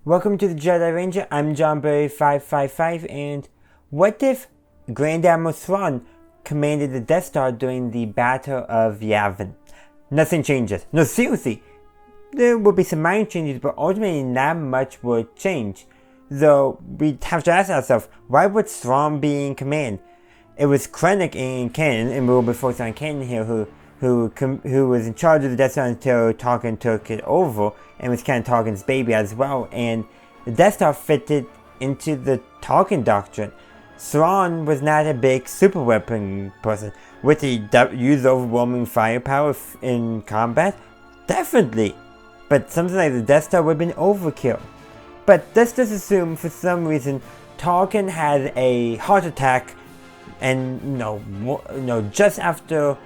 Welcome to the Jedi Ranger. I'm John Berry 555, and what if Grand Admiral Thrawn commanded the Death Star during the Battle of Yavin? Nothing changes. No, seriously. There will be some minor changes, but ultimately not much would change. Though we have to ask ourselves, why would Thrawn be in command? It was Krennic in canon, and we will be focused on canon here, who was in charge of the Death Star until Tarkin took it over, and was kind of Tarkin's baby as well, and the Death Star fitted into the Tarkin doctrine. Thrawn was not a big super weapon person. Would he use overwhelming firepower in combat? Definitely. But something like the Death Star would have been overkill. But let's just assume for some reason Tarkin had a heart attack and just after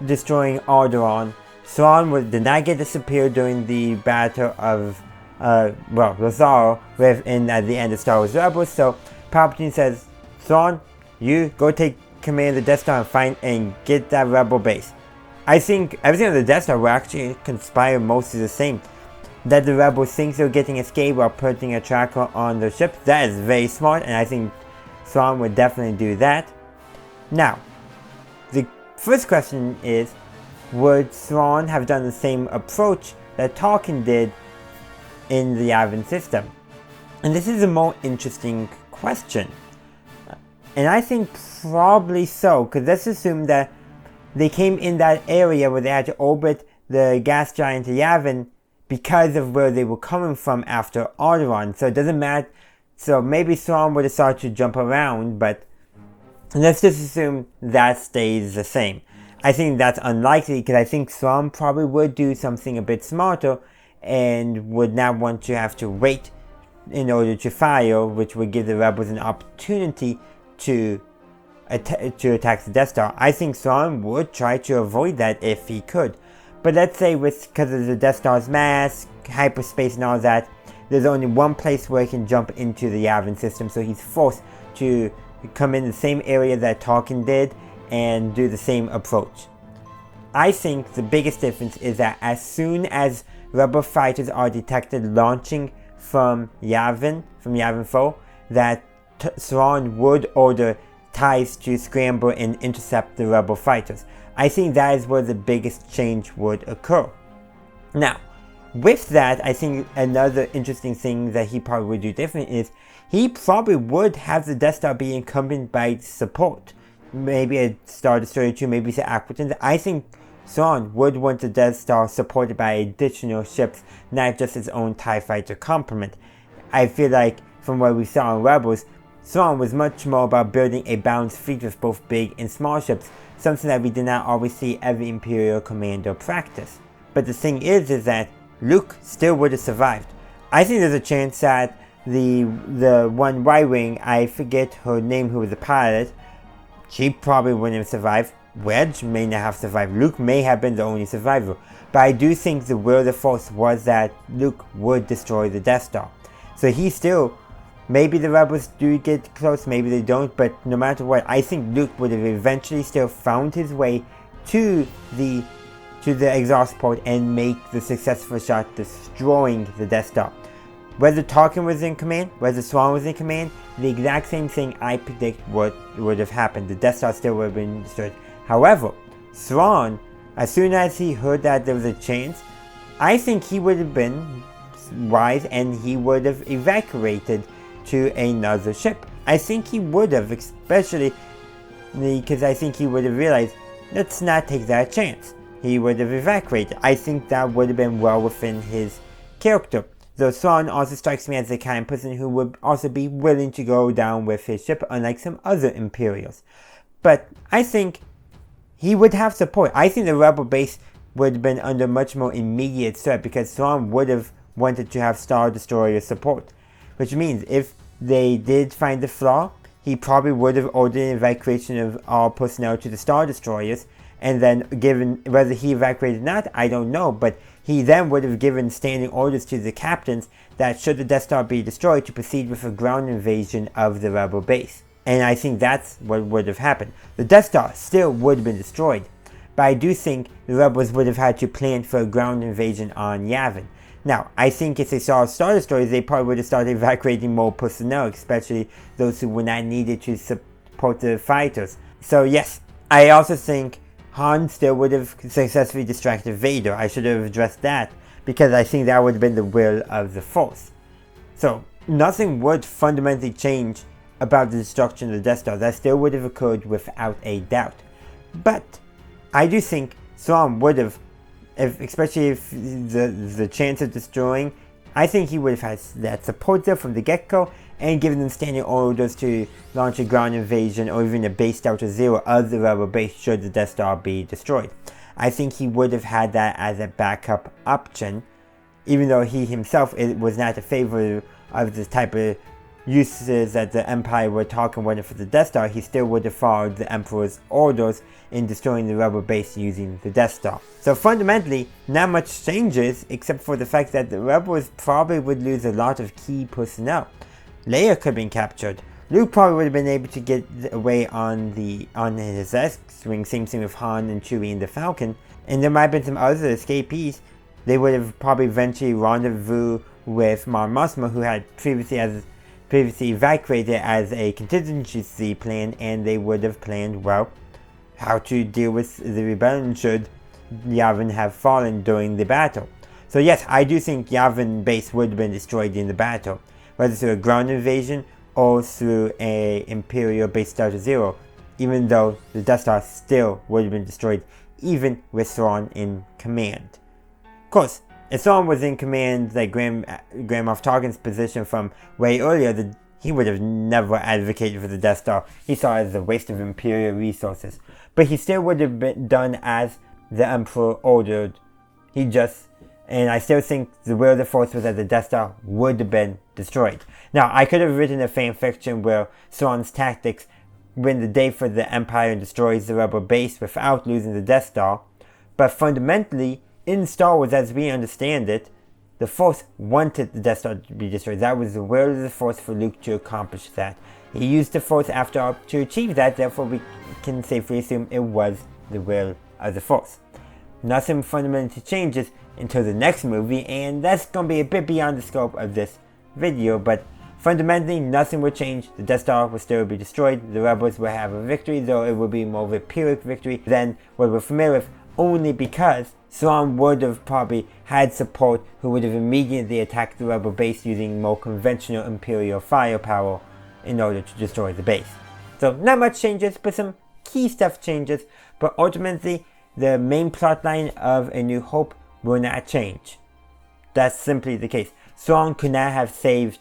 destroying Alderaan, Thrawn did not get disappeared during the battle of Lothal at the end of Star Wars Rebels. So Palpatine says, Thrawn, you go take command of the Death Star and get that Rebel base. I think everything on the Death Star will actually conspire mostly the same. That the Rebels think they're getting escape while putting a tracker on their ship. That is very smart, and I think Thrawn would definitely do that. Now, the first question is, would Thrawn have done the same approach that Tarkin did in the Yavin system? And this is a more interesting question. And I think probably so, because let's assume that they came in that area where they had to orbit the gas giant Yavin because of where they were coming from after Alderaan. So it doesn't matter. So maybe Thrawn would have started to jump around, but let's just assume that stays the same. I think that's unlikely because I think Thrawn probably would do something a bit smarter and would not want to have to wait in order to fire, which would give the rebels an opportunity to attack the Death Star. I think Thrawn would try to avoid that if he could. But let's say because of the Death Star's mass, hyperspace and all that, there's only one place where he can jump into the Yavin system, so he's forced to come in the same area that Tarkin did and do the same approach. I think the biggest difference is that as soon as Rebel fighters are detected launching from Yavin 4, that Thrawn would order TIEs to scramble and intercept the Rebel fighters. I think that is where the biggest change would occur. Now, with that, I think another interesting thing that he probably would do different is he probably would have the Death Star be accompanied by support. Maybe a Star Destroyer 2, maybe it's an Aquitian. I think Thrawn would want the Death Star supported by additional ships, not just his own TIE fighter complement. I feel like from what we saw in Rebels, Thrawn was much more about building a balanced fleet with both big and small ships, something that we did not always see every Imperial commander practice. But the thing is that Luke still would have survived. I think there's a chance that the one Y-Wing, I forget her name, who was a pilot, she probably wouldn't have survived. Wedge may not have survived. Luke may have been the only survivor. But I do think the will of the Force was that Luke would destroy the Death Star. So he still, maybe the rebels do get close, maybe they don't, but no matter what, I think Luke would have eventually still found his way to the exhaust port and make the successful shot destroying the Death Star. Whether Tarkin was in command, whether Thrawn was in command, the exact same thing I predict would have happened. The Death Star still would have been destroyed. However, Thrawn, as soon as he heard that there was a chance, I think he would have been wise and he would have evacuated to another ship. I think he would have, especially because I think he would have realized, let's not take that chance. He would have evacuated. I think that would have been well within his character. Though Thrawn also strikes me as the kind of person who would also be willing to go down with his ship, unlike some other Imperials. But I think he would have support. I think the Rebel base would have been under much more immediate threat because Thrawn would have wanted to have Star Destroyer support. Which means if they did find the flaw, he probably would have ordered an evacuation of all personnel to the Star Destroyers, and then given, whether he evacuated or not, I don't know, but he then would have given standing orders to the captains that should the Death Star be destroyed, to proceed with a ground invasion of the Rebel base. And I think that's what would have happened. The Death Star still would have been destroyed, but I do think the Rebels would have had to plan for a ground invasion on Yavin. Now, I think if they saw Star Destroyers, they probably would have started evacuating more personnel, especially those who were not needed to support the fighters. So yes, I also think Han still would have successfully distracted Vader. I should have addressed that, because I think that would have been the will of the Force. So nothing would fundamentally change about the destruction of the Death Star. That still would have occurred without a doubt. But I do think Thrawn would have, especially if the chance of destroying, I think he would have had that support there from the get-go and given them standing orders to launch a ground invasion or even a base Delta Zero of the rebel base should the Death Star be destroyed. I think he would have had that as a backup option, even though he himself was not a favor of the type of uses that the Empire were talking about for the Death Star. He still would have followed the Emperor's orders in destroying the rebel base using the Death Star. So fundamentally, not much changes except for the fact that the rebels probably would lose a lot of key personnel. Leia could have been captured. Luke probably would have been able to get away on his X-Wing, same thing with Han and Chewie and the Falcon. And there might have been some other escapees. They would have probably eventually rendezvous with Mon Mothma, who had previously evacuated as a contingency plan, and they would have planned, well, how to deal with the rebellion should Yavin have fallen during the battle. So yes, I do think Yavin base would have been destroyed in the battle, whether through a ground invasion or through a Imperial base Delta Zero, even though the Death Star still would have been destroyed even with Thrawn in command. Of course, if Thrawn was in command, like Grand Moff Tarkin's position from way earlier, he would have never advocated for the Death Star. He saw it as a waste of Imperial resources. But he still would have been done as the Emperor ordered. And I still think the will of the Force was that the Death Star would have been destroyed. Now, I could have written a fan fiction where Thrawn's tactics win the day for the Empire and destroys the rebel base without losing the Death Star. But fundamentally, in Star Wars as we understand it, the Force wanted the Death Star to be destroyed. That was the will of the Force for Luke to accomplish that. He used the Force after all to achieve that, therefore we can safely assume it was the will of the Force. Nothing fundamentally changes until the next movie, and that's going to be a bit beyond the scope of this video, but fundamentally nothing will change. The Death Star will still be destroyed, the rebels will have a victory, though it will be more of a Pyrrhic victory than what we're familiar with, only because Thrawn would have probably had support who would have immediately attacked the rebel base using more conventional Imperial firepower in order to destroy the base. So not much changes, but some key stuff changes, but ultimately the main plotline of A New Hope will not change. That's simply the case. Thrawn could not have saved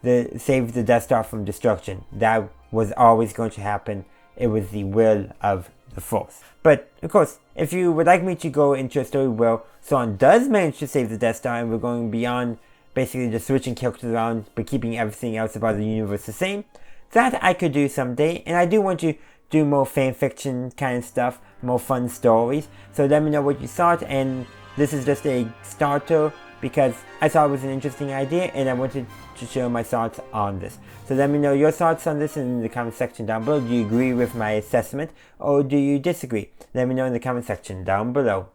the Death Star from destruction. That was always going to happen. It was the will of the Force. But of course, if you would like me to go into a story where Thrawn does manage to save the Death Star and we're going beyond basically just switching characters around but keeping everything else about the universe the same, that I could do someday, and I do want to do more fanfiction kind of stuff, more fun stories. So let me know what you thought, and this is just a starter because I thought it was an interesting idea and I wanted to share my thoughts on this. So let me know your thoughts on this in the comment section down below. Do you agree with my assessment or do you disagree? Let me know in the comment section down below.